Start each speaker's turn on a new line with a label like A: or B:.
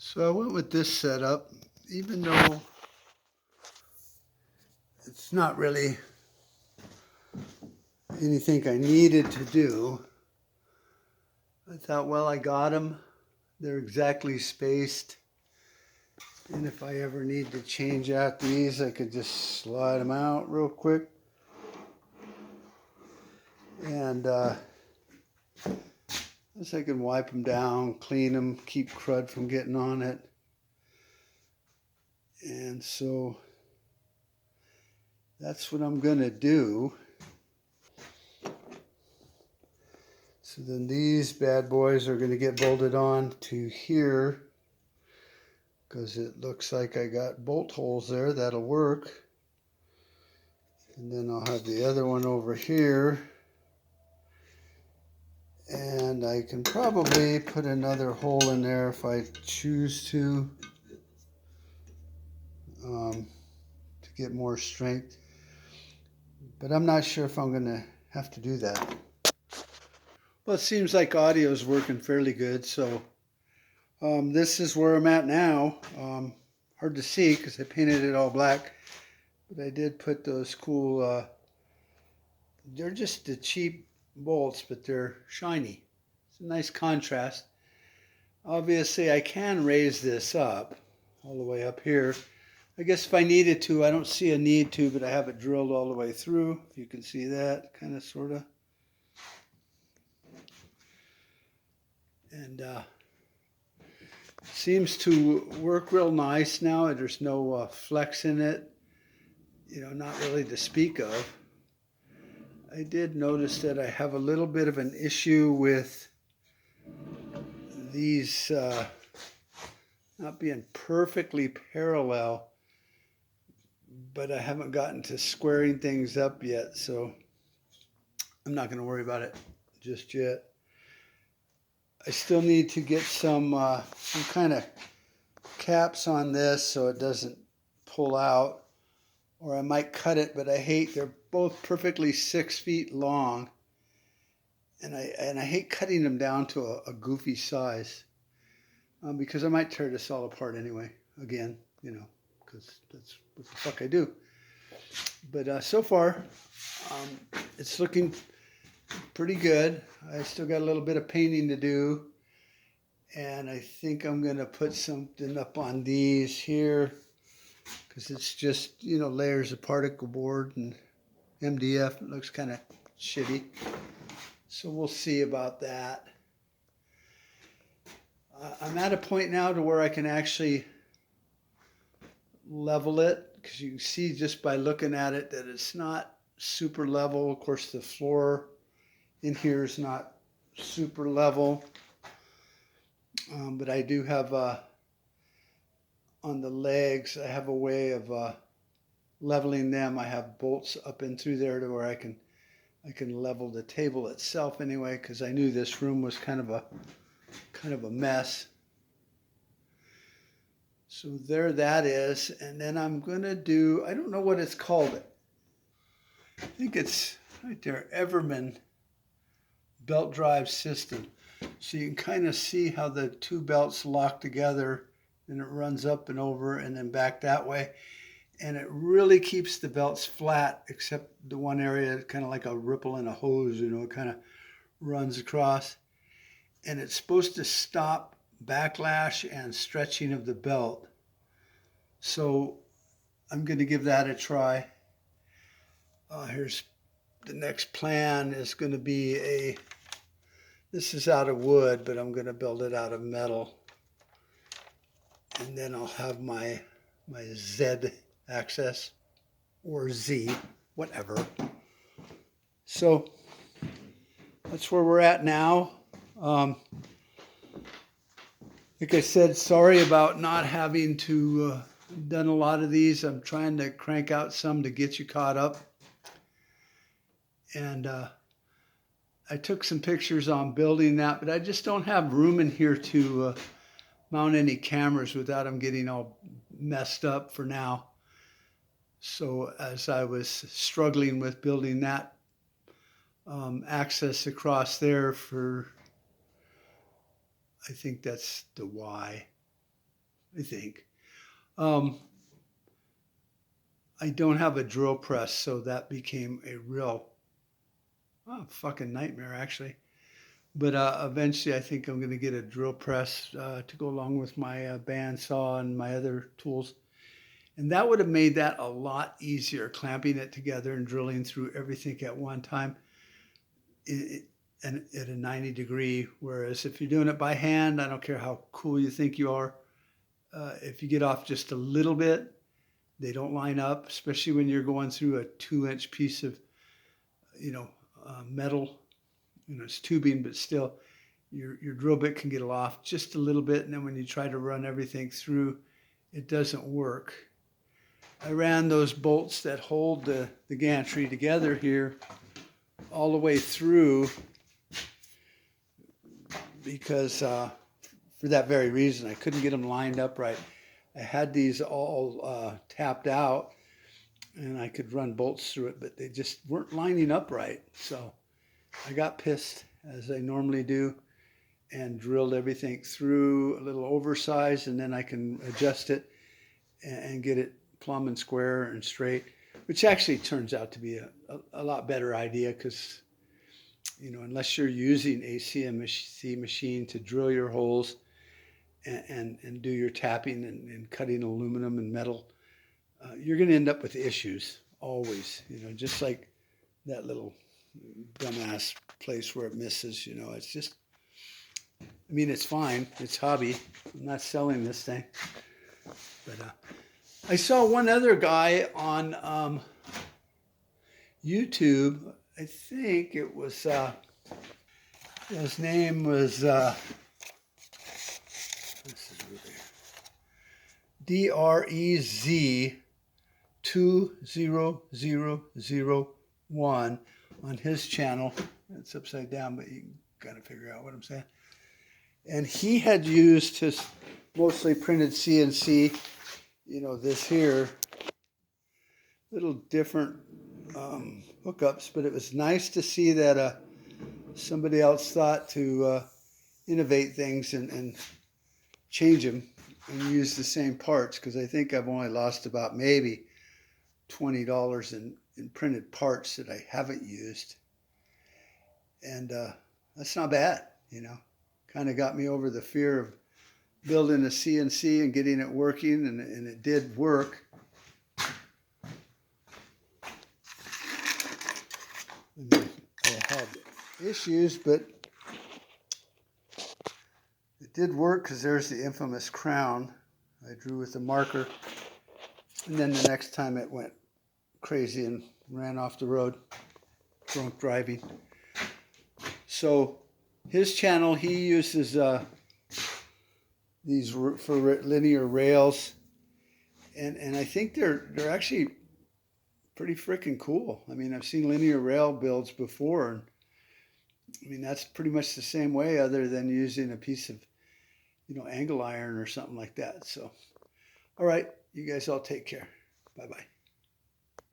A: So I went with this setup, even though it's not really anything I needed to do. I thought, well, I got them. They're exactly spaced. And if I ever need to change out these, I could just slide them out real quick. And I can wipe them down, clean them, keep crud from getting on it. And so that's what I'm going to do. So then these bad boys are going to get bolted on to here because it looks like I got bolt holes there. That'll work. And then I'll have the other one over here. And I can probably put another hole in there if I choose to get more strength. But I'm not sure if I'm going to have to do that. Well, it seems like audio is working fairly good, so this is where I'm at now. Hard to see because I painted it all black, but I did put those cool, they're just the cheap bolts, but they're shiny. It's a nice contrast. Obviously, I can raise this up all the way up here. I guess if I needed to, I don't see a need to, but I have it drilled all the way through. If you can see that, kind of, sort of. And seems to work real nice now. There's no flex in it, not really to speak of. I did notice that I have a little bit of an issue with these not being perfectly parallel, but I haven't gotten to squaring things up yet, so I'm not going to worry about it just yet. I still need to get some kind of caps on this so it doesn't pull out, or I might cut it, but I hate, they're both perfectly 6 feet long, and I hate cutting them down to a goofy size because I might tear this all apart anyway, again, because that's what the fuck I do. But so far, it's looking pretty good. I still got a little bit of painting to do, and I think I'm going to put something up on these here because it's just, layers of particle board and MDF. It looks kind of shitty. So we'll see about that. I'm at a point now to where I can actually level it because you can see just by looking at it that it's not super level. Of course, the floor in here is not super level. But I do have, on the legs, I have a way of leveling them. I have bolts up and through there to where I can level the table itself anyway, because I knew this room was kind of a mess. So there that is. And then I'm going to do, I don't know what it's called. I think it's right there, Everman belt drive system. So you can kind of see how the two belts lock together and it runs up and over and then back that way. And it really keeps the belts flat except the one area, kind of like a ripple in a hose, it kind of runs across. And it's supposed to stop backlash and stretching of the belt. So I'm going to give that a try. Here's the next plan is going to be this is out of wood, but I'm going to build it out of metal. And then I'll have my Z axis or Z, whatever. So that's where we're at now. Like I said, sorry about not having to done a lot of these. I'm trying to crank out some to get you caught up. And I took some pictures on building that, but I just don't have room in here to mount any cameras without them getting all messed up for now. So as I was struggling with building that access across there I think that's the Y. I think. I don't have a drill press, so that became a real fucking nightmare, actually. But eventually, I think I'm going to get a drill press to go along with my bandsaw and my other tools. And that would have made that a lot easier, clamping it together and drilling through everything at one time and at a 90 degree. Whereas if you're doing it by hand, I don't care how cool you think you are. If you get off just a little bit, they don't line up, especially when you're going through a 2-inch piece of, metal. It's tubing, but still, your drill bit can get off just a little bit. And then when you try to run everything through, it doesn't work. I ran those bolts that hold the gantry together here all the way through because for that very reason, I couldn't get them lined up right. I had these all tapped out and I could run bolts through it, but they just weren't lining up right. So I got pissed, as I normally do, and drilled everything through a little oversized, and then I can adjust it and get it plumb and square and straight, which actually turns out to be a lot better idea because, unless you're using a CNC machine to drill your holes and do your tapping and cutting aluminum and metal, you're going to end up with issues always, just like that little dumbass place where it misses, it's just, it's fine. It's hobby. I'm not selling this thing. But I saw one other guy on YouTube. I think it was, his name was, this is really, DREZ20001 on his channel. It's upside down, but you can kind of figure out what I'm saying. And he had used his mostly printed CNC, this here, little different hookups, but it was nice to see that somebody else thought to innovate things and change them and use the same parts, because I think I've only lost about maybe $20 in printed parts that I haven't used. And that's not bad, kind of got me over the fear of building a CNC and getting it working, and it did work. I had issues, but it did work because there's the infamous crown I drew with the marker. And then the next time it went crazy and ran off the road, drunk driving. So his channel, he uses these for linear rails, and I think they're actually pretty freaking cool. I've seen linear rail builds before, and that's pretty much the same way, other than using a piece of angle iron or something like that. So all right, you guys all take care. Bye bye.